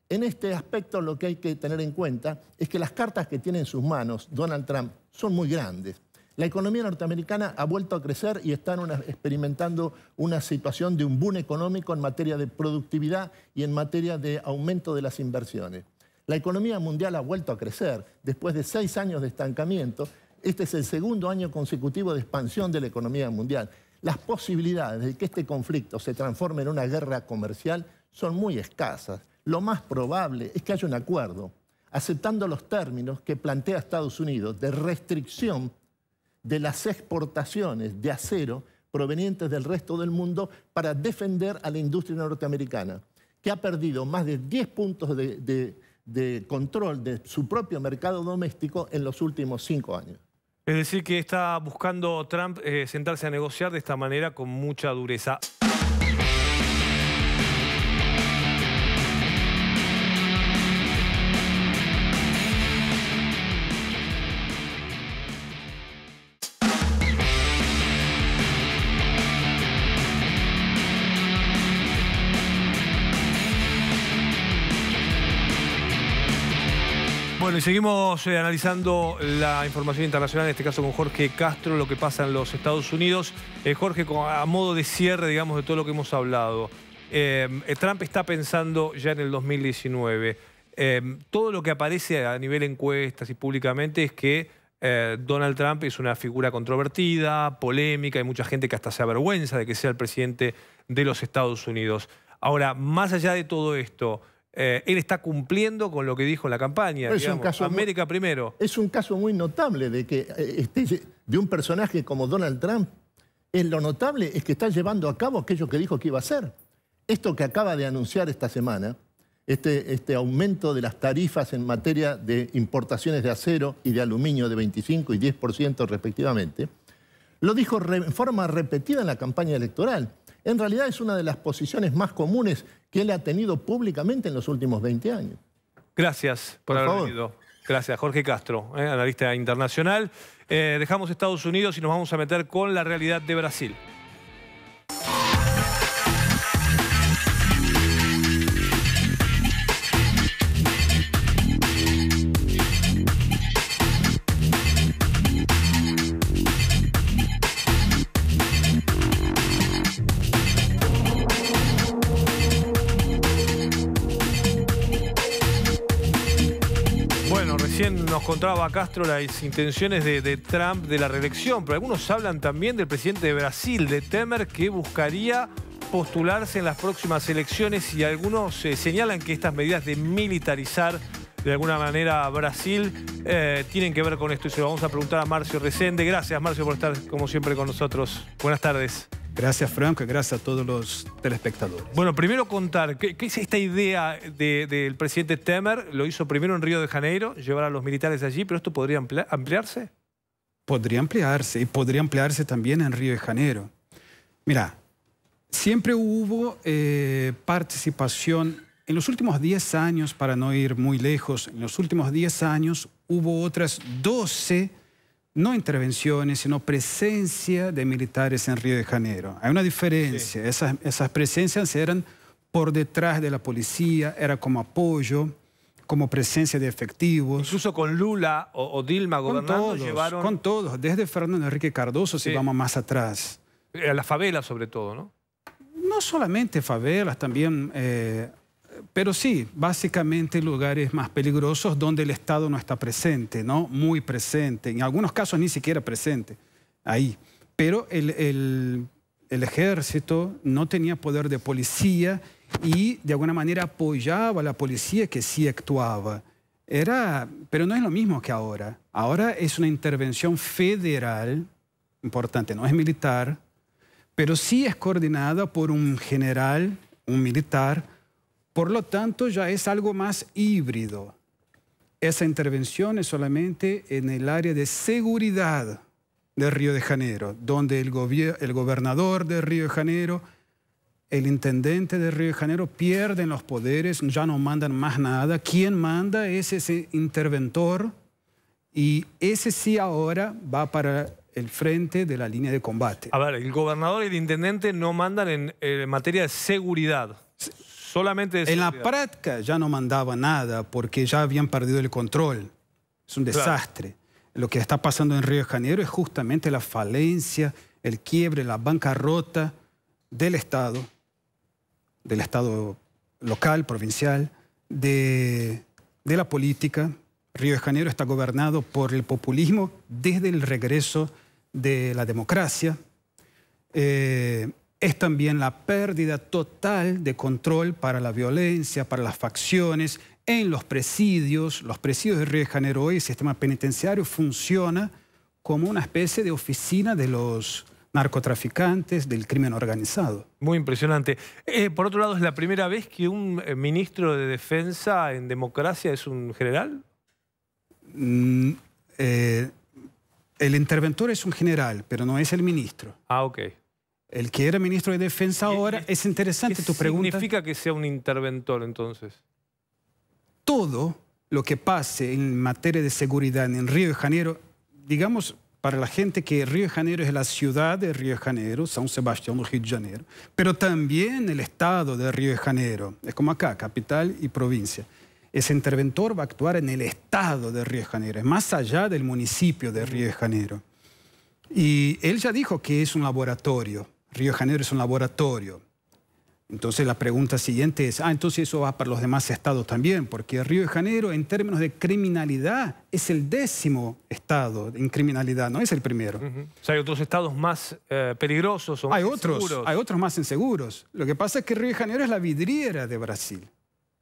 En este aspecto lo que hay que tener en cuenta es que las cartas que tiene en sus manos Donald Trump son muy grandes. La economía norteamericana ha vuelto a crecer y están experimentando una situación de un boom económico en materia de productividad y en materia de aumento de las inversiones. La economía mundial ha vuelto a crecer. Después de 6 años de estancamiento, este es el segundo año consecutivo de expansión de la economía mundial. Las posibilidades de que este conflicto se transforme en una guerra comercial son muy escasas. Lo más probable es que haya un acuerdo, aceptando los términos que plantea Estados Unidos de restricción de las exportaciones de acero provenientes del resto del mundo para defender a la industria norteamericana, que ha perdido más de 10 puntos de control de su propio mercado doméstico en los últimos 5 años. Es decir, que está buscando Trump sentarse a negociar de esta manera con mucha dureza. Bueno, y seguimos analizando la información internacional, en este caso con Jorge Castro, lo que pasa en los Estados Unidos. Jorge, a modo de cierre, digamos, de todo lo que hemos hablado, Trump está pensando ya en el 2019. Todo lo que aparece a nivel encuestas y públicamente es que Donald Trump es una figura controvertida, polémica, hay mucha gente que hasta se avergüenza de que sea el presidente de los Estados Unidos. Ahora, más allá de todo esto, él está cumpliendo con lo que dijo en la campaña, digamos, América primero. Es un caso muy notable de que de un personaje como Donald Trump. Lo notable es que está llevando a cabo aquello que dijo que iba a hacer. Esto que acaba de anunciar esta semana, este aumento de las tarifas en materia de importaciones de acero y de aluminio de 25 y 10% respectivamente, lo dijo en forma repetida en la campaña electoral. En realidad es una de las posiciones más comunes que él ha tenido públicamente en los últimos 20 años. Gracias por haber venido. Gracias, Jorge Castro, analista internacional. Dejamos Estados Unidos y nos vamos a meter con la realidad de Brasil. Recién nos contaba Castro las intenciones de Trump de la reelección, pero algunos hablan también del presidente de Brasil, de Temer, que buscaría postularse en las próximas elecciones, y algunos señalan que estas medidas de militarizar de alguna manera Brasil tienen que ver con esto, y se lo vamos a preguntar a Marcio Resende. Gracias, Marcio, por estar como siempre con nosotros. Buenas tardes. Gracias, Franco, y gracias a todos los telespectadores. Bueno, primero contar, ¿qué es esta idea del presidente Temer? Lo hizo primero en Río de Janeiro, llevar a los militares allí, pero ¿esto podría ampliarse? Podría ampliarse, y podría ampliarse también en Río de Janeiro. Mira, siempre hubo participación. En los últimos 10 años, para no ir muy lejos, en los últimos 10 años hubo otras 12 no intervenciones, sino presencia de militares en Río de Janeiro. Hay una diferencia. Sí. Esas presencias eran por detrás de la policía, era como apoyo, como presencia de efectivos. Incluso con Lula o Dilma gobernando llevaron... Con todos, desde Fernando Henrique Cardoso, si vamos más atrás. A las favelas sobre todo, ¿no? No solamente favelas, también... pero sí, básicamente lugares más peligrosos donde el Estado no está presente, ¿no? Muy presente. En algunos casos ni siquiera presente, ahí. Pero el ejército no tenía poder de policía y de alguna manera apoyaba a la policía que sí actuaba. Pero no es lo mismo que ahora. Ahora es una intervención federal, importante, no es militar, pero sí es coordinada por un general, un militar. Por lo tanto, ya es algo más híbrido. Esa intervención es solamente en el área de seguridad de Río de Janeiro, donde el gobernador de Río de Janeiro, el intendente de Río de Janeiro pierden los poderes, ya no mandan más nada. Quien manda es ese interventor y ese sí ahora va para el frente de la línea de combate. A ver, el gobernador y el intendente no mandan en materia de seguridad. Solamente de seguridad. En la práctica ya no mandaba nada porque ya habían perdido el control. Es un desastre. Claro. Lo que está pasando en Río de Janeiro es justamente la falencia, el quiebre, la bancarrota del Estado local, provincial, de la política. Río de Janeiro está gobernado por el populismo desde el regreso de la democracia. Es también la pérdida total de control para la violencia, para las facciones, en los presidios. Los presidios de Río de Janeiro hoy, el sistema penitenciario funciona como una especie de oficina de los narcotraficantes, del crimen organizado. Muy impresionante. Por otro lado, ¿es la primera vez que un ministro de Defensa en democracia es un general? El interventor es un general, pero no es el ministro. Ah, ok. El que era ministro de Defensa ahora, es interesante tu pregunta. ¿Qué significa que sea un interventor entonces? Todo lo que pase en materia de seguridad en Río de Janeiro, digamos para la gente que Río de Janeiro es la ciudad de Río de Janeiro, São Sebastião do Rio de Janeiro, pero también el estado de Río de Janeiro, es como acá, capital y provincia. Ese interventor va a actuar en el estado de Río de Janeiro, es más allá del municipio de Río de Janeiro. Y él ya dijo que es un laboratorio. Río de Janeiro es un laboratorio. Entonces la pregunta siguiente es, entonces eso va para los demás estados también, porque Río de Janeiro en términos de criminalidad es el 10º estado en criminalidad, no es el primero. O sea, hay otros estados más peligrosos o más inseguros. Hay otros más inseguros. Lo que pasa es que Río de Janeiro es la vidriera de Brasil.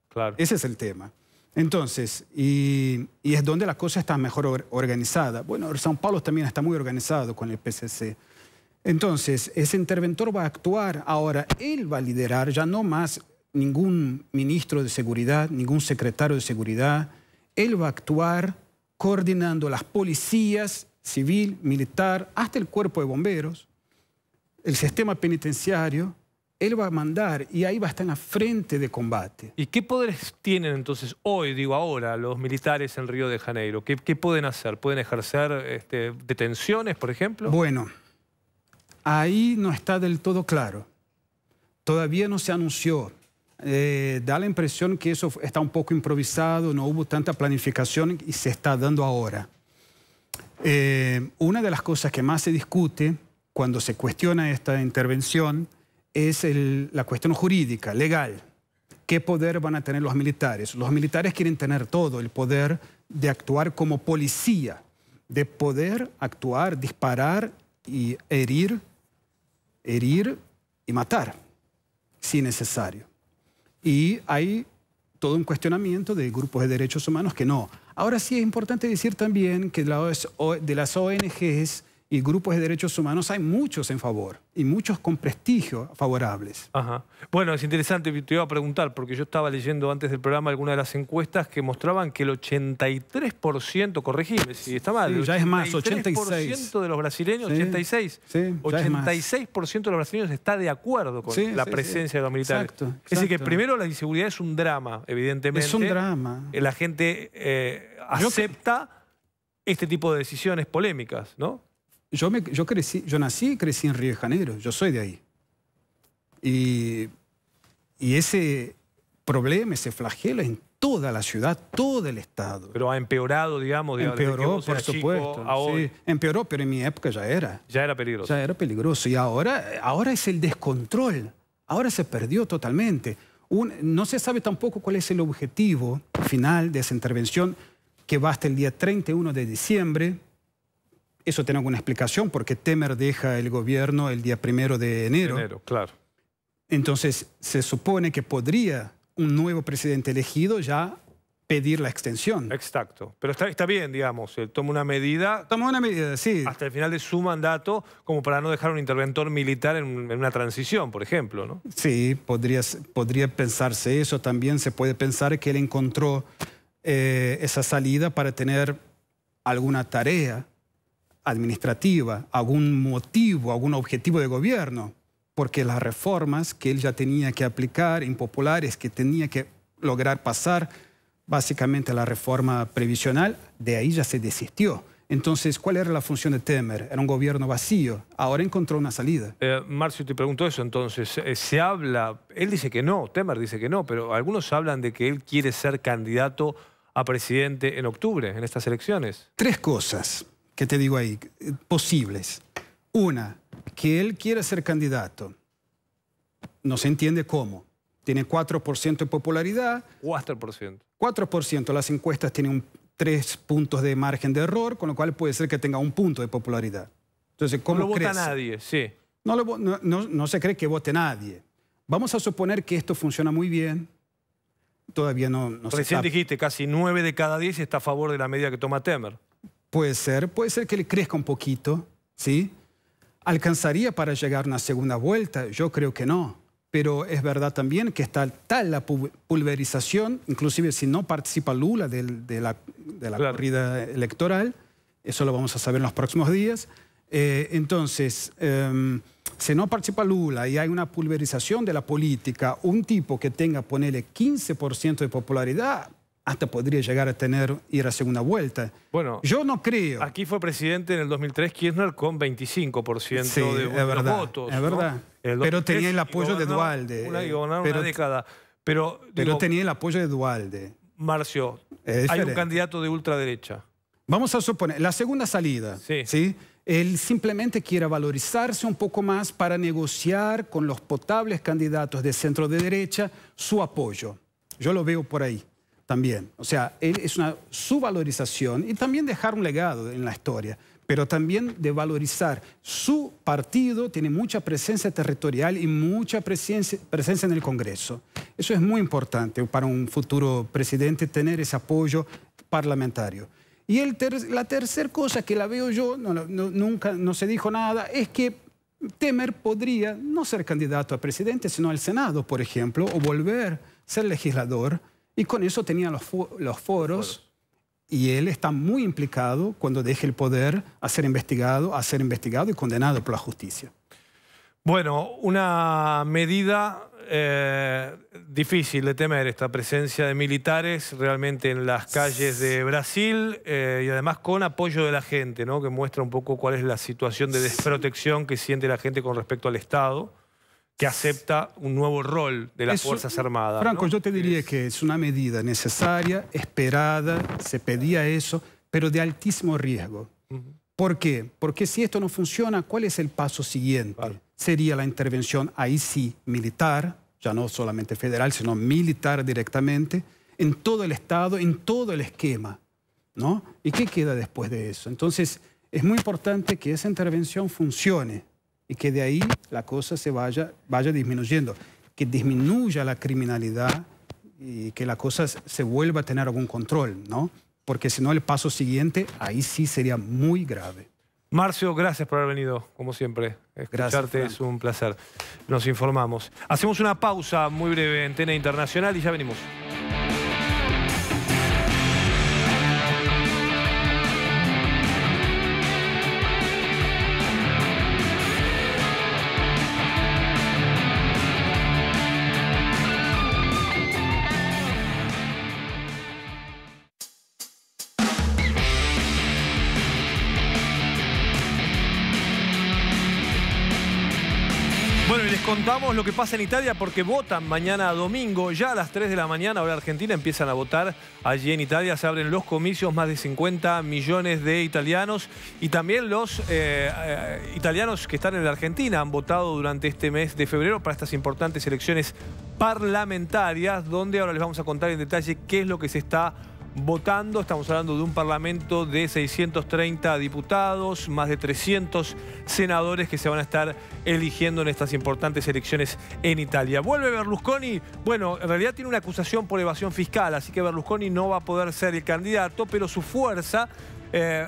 Claro. Ese es el tema. Entonces, y es donde la cosa está mejor organizada. Bueno, São Paulo también está muy organizado con el PCC. Entonces, ese interventor va a actuar. Ahora, él va a liderar, ya no más ningún ministro de seguridad, ningún secretario de seguridad. Él va a actuar coordinando las policías, civil, militar, hasta el cuerpo de bomberos, el sistema penitenciario. Él va a mandar y ahí va a estar en la frente de combate. ¿Y qué poderes tienen entonces hoy, digo ahora, los militares en Río de Janeiro? ¿Qué pueden hacer? ¿Pueden ejercer detenciones, por ejemplo? Bueno, ahí no está del todo claro. Todavía no se anunció. Da la impresión que eso está un poco improvisado, no hubo tanta planificación y se está dando ahora. Una de las cosas que más se discute cuando se cuestiona esta intervención es la cuestión jurídica, legal. ¿Qué poder van a tener los militares? Los militares quieren tener todo, el poder de actuar como policía, de poder actuar, disparar y herir y matar, si necesario. Y hay todo un cuestionamiento de grupos de derechos humanos que no. Ahora sí es importante decir también que de las ONGs y grupos de derechos humanos hay muchos en favor y muchos con prestigio favorables. Ajá. Bueno, es interesante, te iba a preguntar, porque yo estaba leyendo antes del programa algunas de las encuestas que mostraban que el 83%, corregime si está mal, sí, ya es más, 86% de los brasileños, sí, 86%, sí, 86% de los brasileños está de acuerdo con la presencia de los militares. Exacto. Es decir, que primero la inseguridad es un drama, evidentemente. Es un drama. La gente acepta este tipo de decisiones polémicas, ¿no? Yo nací y crecí en Río de Janeiro, yo soy de ahí. Y ese problema, ese flagelo en toda la ciudad, todo el Estado. Pero ha empeorado, digamos. Empeoró, por supuesto. Sí, empeoró, pero en mi época ya era. Ya era peligroso. Ya era peligroso. Y ahora es el descontrol. Ahora se perdió totalmente. No se sabe tampoco cuál es el objetivo final de esa intervención que va hasta el día 31 de diciembre. Eso tiene alguna explicación porque Temer deja el gobierno el día 1 de enero. Claro. Entonces, se supone que podría un nuevo presidente elegido ya pedir la extensión. Exacto. Pero está bien, digamos, él toma una medida... Toma una medida, sí. Hasta el final de su mandato, como para no dejar un interventor militar en una transición, por ejemplo, ¿no? Sí, podría pensarse eso. También se puede pensar que él encontró esa salida para tener alguna tarea administrativa, algún motivo, algún objetivo de gobierno. Porque las reformas que él ya tenía que aplicar, impopulares, que tenía que lograr pasar, básicamente la reforma previsional, de ahí ya se desistió. Entonces, ¿cuál era la función de Temer? Era un gobierno vacío. Ahora encontró una salida. Marcio, te pregunto eso entonces. Se habla, él dice que no, Temer dice que no, pero algunos hablan de que él quiere ser candidato a presidente en octubre, en estas elecciones. 3 cosas que te digo ahí, posibles. Una, que él quiere ser candidato. No se entiende cómo. Tiene 4% de popularidad. 4%. 4%. Las encuestas tienen 3 puntos de margen de error, con lo cual puede ser que tenga 1 punto de popularidad. Entonces, ¿cómo no lo crece? vota nadie, sí. No se cree que vote nadie. Vamos a suponer que esto funciona muy bien. Todavía no se Recién sabe. dijiste, casi 9 de cada 10 está a favor de la medida que toma Temer. Puede ser que le crezca un poquito, ¿sí? ¿Alcanzaría para llegar a una segunda vuelta? Yo creo que no. Pero es verdad también que está tal la pulverización, inclusive si no participa Lula de la claro, corrida electoral, eso lo vamos a saber en los próximos días. Entonces, si no participa Lula y hay una pulverización de la política, un tipo que tenga, ponele, 15% de popularidad, hasta podría llegar a ir a segunda vuelta. Bueno, yo no creo. Aquí fue presidente en el 2003 Kirchner con 25% sí, de los votos. Es verdad, ¿no? Pero tenía el apoyo de Duhalde. Una década. Pero tenía el apoyo de Duhalde. Marcio, hay un candidato de ultraderecha. Vamos a suponer, la segunda salida, ¿sí? Él simplemente quiere valorizarse un poco más para negociar con los potables candidatos de centro de derecha su apoyo. Yo lo veo por ahí también. O sea, es su valorización y también dejar un legado en la historia, pero también de valorizar su partido, tiene mucha presencia territorial y mucha presencia en el Congreso. Eso es muy importante para un futuro presidente, tener ese apoyo parlamentario. Y la tercera cosa que la veo yo, nunca no se dijo nada, es que Temer podría no ser candidato a presidente, sino al Senado, por ejemplo, o volver a ser legislador. Y con eso tenía los foros y él está muy implicado cuando deje el poder a ser investigado y condenado por la justicia. Bueno, una medida difícil de temer, esta presencia de militares realmente en las calles de Brasil y además con apoyo de la gente, ¿no? Que muestra un poco cuál es la situación de desprotección que siente la gente con respecto al Estado, que acepta un nuevo rol de las Fuerzas Armadas. Franco, ¿no? yo te diría que es una medida necesaria, esperada, se pedía eso, pero de altísimo riesgo. ¿Por qué? Porque si esto no funciona, ¿cuál es el paso siguiente? Vale. Sería la intervención, ahí sí, militar, ya no solamente federal, sino militar directamente, en todo el Estado, en todo el esquema, ¿no? ¿Y qué queda después de eso? Entonces, es muy importante que esa intervención funcione y que de ahí la cosa se vaya disminuyendo, que disminuya la criminalidad y que la cosa se vuelva a tener algún control, ¿no? Porque si no, el paso siguiente, ahí sí sería muy grave. Marcio, gracias por haber venido, como siempre. Escucharte es un placer. Nos informamos. Hacemos una pausa muy breve en TN Internacional y ya venimos. contamos lo que pasa en Italia porque votan mañana domingo. Ya a las 3 de la mañana, hora argentina, empiezan a votar. Allí en Italia se abren los comicios, más de 50 millones de italianos. Y también los italianos que están en la Argentina han votado durante este mes de febrero para estas importantes elecciones parlamentarias, donde ahora les vamos a contar en detalle qué es lo que se está votando. Estamos hablando de un parlamento de 630 diputados, más de 300 senadores que se van a estar eligiendo en estas importantes elecciones en Italia. ¿Vuelve Berlusconi? Bueno, en realidad tiene una acusación por evasión fiscal, así que Berlusconi no va a poder ser el candidato, pero su fuerza,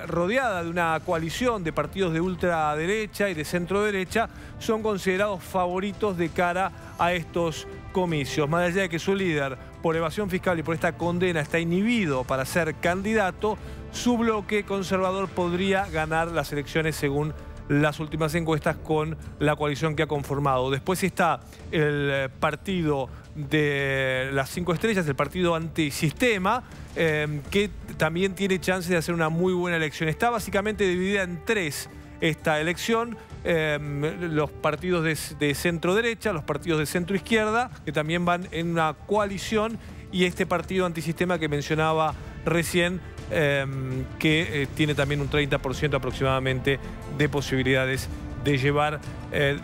rodeada de una coalición de partidos de ultraderecha y de centroderecha, son considerados favoritos de cara a estos comicios. Más allá de que su líder, por evasión fiscal y por esta condena, está inhibido para ser candidato, su bloque conservador podría ganar las elecciones según las últimas encuestas con la coalición que ha conformado. Después está el partido de las 5 estrellas, el partido antisistema, que también tiene chance de hacer una muy buena elección. Está básicamente dividida en 3 esta elección. Los partidos de centro derecha, los partidos de centro izquierda, que también van en una coalición, y este partido antisistema que mencionaba recién, que tiene también un 30% aproximadamente de posibilidades de llevar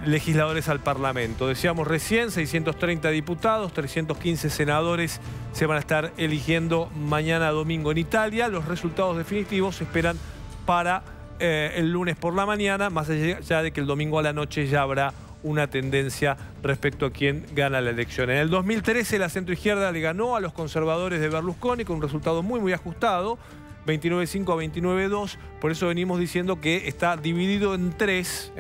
legisladores al Parlamento. Decíamos recién, 630 diputados, 315 senadores se van a estar eligiendo mañana domingo en Italia. Los resultados definitivos se esperan para el lunes por la mañana, más allá de que el domingo a la noche ya habrá una tendencia respecto a quién gana la elección. En el 2013 la centroizquierda le ganó a los conservadores de Berlusconi con un resultado muy ajustado, 29-5 a 29-2. Por eso venimos diciendo que está dividido en 3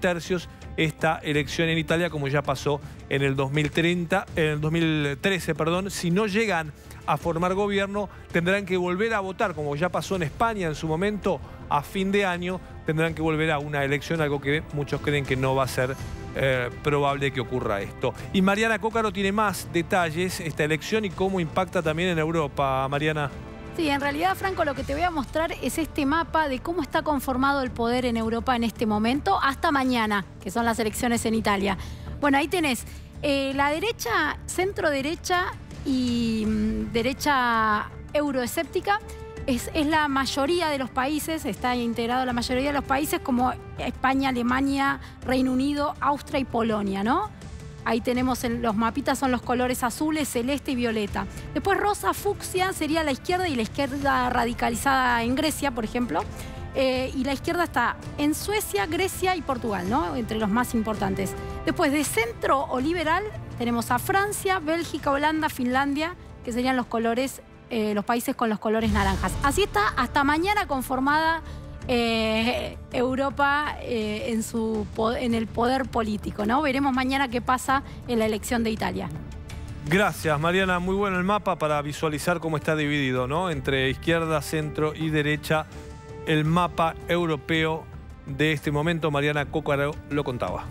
tercios esta elección en Italia, como ya pasó en el 2013. Si no llegan a formar gobierno, tendrán que volver a votar, como ya pasó en España en su momento, a fin de año tendrán que volver a una elección, algo que muchos creen que no va a ser probable que ocurra esto. Y Mariana Cócaro tiene más detalles esta elección y cómo impacta también en Europa. Mariana. Sí, en realidad, Franco, lo que te voy a mostrar es este mapa de cómo está conformado el poder en Europa en este momento hasta mañana, que son las elecciones en Italia. Bueno, ahí tenés la derecha, centro derecha y derecha euroescéptica. Es la mayoría de los países, está integrado la mayoría de los países como España, Alemania, Reino Unido, Austria y Polonia, ¿no? Ahí tenemos los mapitas, son los colores azules, celeste y violeta. Después rosa, fucsia sería la izquierda, y la izquierda radicalizada en Grecia, por ejemplo. Y la izquierda está en Suecia, Grecia y Portugal, ¿no? Entre los más importantes. Después de centro o liberal tenemos a Francia, Bélgica, Holanda, Finlandia, que serían los colores, los países con los colores naranjas. Así está hasta mañana conformada Europa en el poder político, ¿no? Veremos mañana qué pasa en la elección de Italia. Gracias, Mariana. Muy bueno el mapa para visualizar cómo está dividido, ¿no? Entre izquierda, centro y derecha, el mapa europeo de este momento. Mariana Cócaro lo contaba.